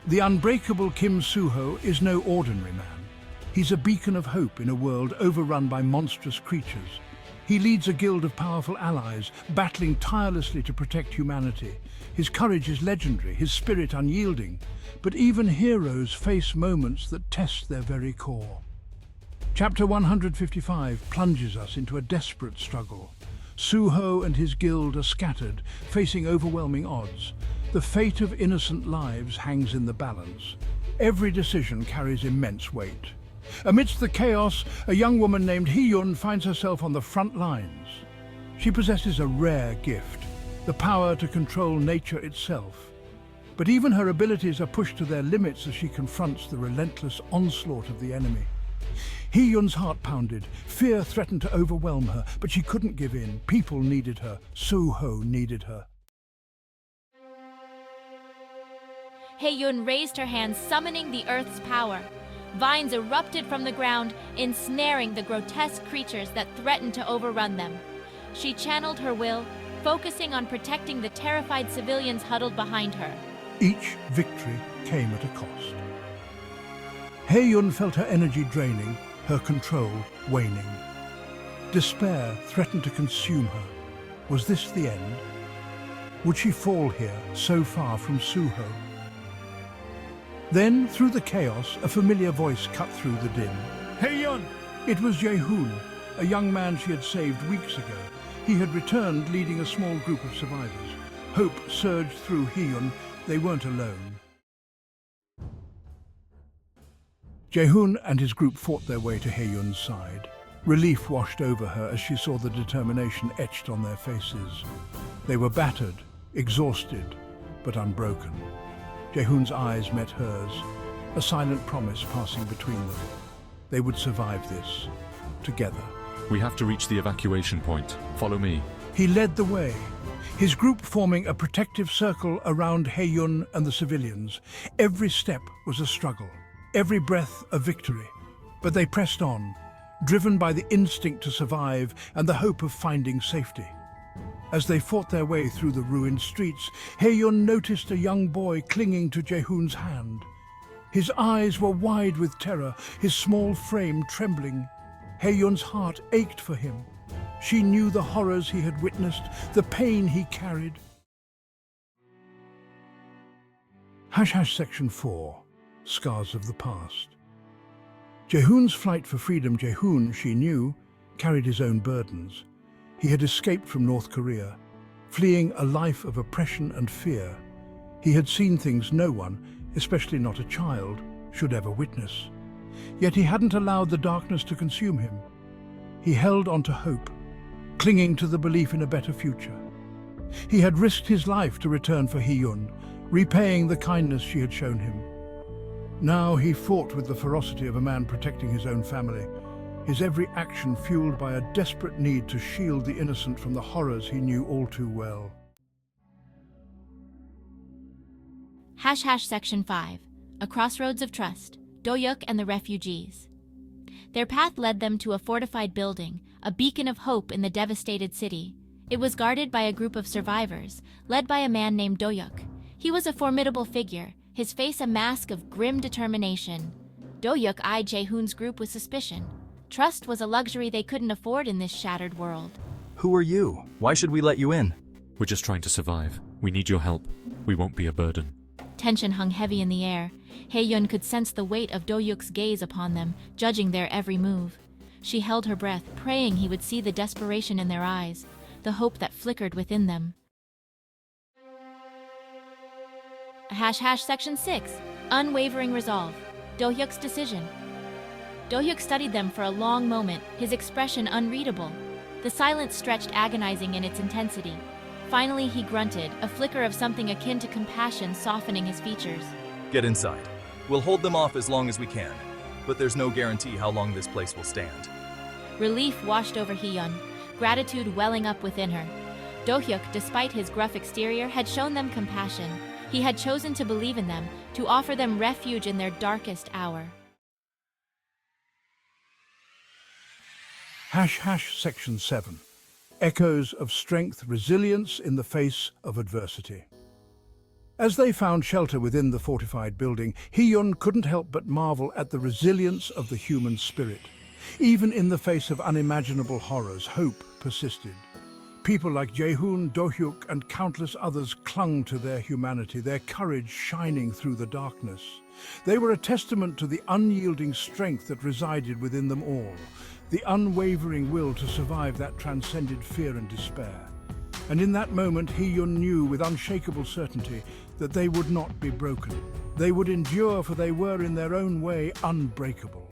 The unbreakable Kim Soo-ho is no ordinary man. He's a beacon of hope in a world overrun by monstrous creatures. He leads a guild of powerful allies, battling tirelessly to protect humanity. His courage is legendary, his spirit unyielding. But even heroes face moments that test their very core. Chapter 155 plunges us into a desperate struggle. Soo-ho and his guild are scattered, facing overwhelming odds. The fate of innocent lives hangs in the balance. Every decision carries immense weight. Amidst the chaos, a young woman named Hee-yun finds herself on the front lines. She possesses a rare gift, the power to control nature itself. But even her abilities are pushed to their limits as she confronts the relentless onslaught of the enemy. Hee-yun's heart pounded. Fear threatened to overwhelm her, but she couldn't give in. People needed her. Soo-ho needed her. Hee-yun raised her hands, summoning the earth's power. Vines erupted from the ground, ensnaring the grotesque creatures that threatened to overrun them. She channeled her will, focusing on protecting the terrified civilians huddled behind her. Each victory came at a cost. Hee-yun felt her energy draining, her control waning. Despair threatened to consume her. Was this the end? Would she fall here, so far from Soo-ho? Then, through the chaos, a familiar voice cut through the din. Hee-yun! It was Jae-hoon, a young man she had saved weeks ago. He had returned leading a small group of survivors. Hope surged through Hee-yun. They weren't alone. Jae-hoon and his group fought their way to Hee-yun's side. Relief washed over her as she saw the determination etched on their faces. They were battered, exhausted, but unbroken. Jae-hoon's eyes met hers, a silent promise passing between them. They would survive this, together. We have to reach the evacuation point. Follow me. He led the way, his group forming a protective circle around Hee-yun and the civilians. Every step was a struggle, every breath a victory. But they pressed on, driven by the instinct to survive and the hope of finding safety. As they fought their way through the ruined streets, Hee-yun noticed a young boy clinging to Jae-hoon's hand. His eyes were wide with terror, his small frame trembling. Hee-yun's heart ached for him. She knew the horrors he had witnessed, the pain he carried. Section 4. Scars of the Past. Jae-hoon's flight for freedom. Jae-hoon, she knew, carried his own burdens. He had escaped from North Korea, fleeing a life of oppression and fear. He had seen things no one, especially not a child, should ever witness. Yet he hadn't allowed the darkness to consume him. He held on to hope, clinging to the belief in a better future. He had risked his life to return for Hee-yun, repaying the kindness she had shown him. Now he fought with the ferocity of a man protecting his own family, his every action fueled by a desperate need to shield the innocent from the horrors he knew all too well. Section 5. A Crossroads of Trust. Do-hyuk and the Refugees. Their path led them to a fortified building, a beacon of hope in the devastated city. It was guarded by a group of survivors, led by a man named Do-hyuk. He was a formidable figure, his face a mask of grim determination. Do-hyuk eyed Jae-hoon's group with suspicion. Trust was a luxury they couldn't afford in this shattered world. Who are you? Why should we let you in? We're just trying to survive. We need your help. We won't be a burden. Tension hung heavy in the air. Hee-yun could sense the weight of Do-hyuk's gaze upon them, judging their every move. She held her breath, praying he would see the desperation in their eyes, the hope that flickered within them. Section 6. Unwavering Resolve. Do-hyuk's Decision. Do-hyuk studied them for a long moment, his expression unreadable. The silence stretched, agonizing in its intensity. Finally he grunted, a flicker of something akin to compassion softening his features. Get inside. We'll hold them off as long as we can, but there's no guarantee how long this place will stand. Relief washed over Hee-yun, gratitude welling up within her. Do-hyuk, despite his gruff exterior, had shown them compassion. He had chosen to believe in them, to offer them refuge in their darkest hour. Section 7. Echoes of strength, resilience in the face of adversity. As they found shelter within the fortified building, Hee-yun couldn't help but marvel at the resilience of the human spirit. Even in the face of unimaginable horrors, hope persisted. People like Jae-hoon, Do-hyuk, and countless others clung to their humanity, their courage shining through the darkness. They were a testament to the unyielding strength that resided within them all, the unwavering will to survive that transcended fear and despair. And in that moment, Hee-yun knew with unshakable certainty that they would not be broken. They would endure, for they were in their own way unbreakable.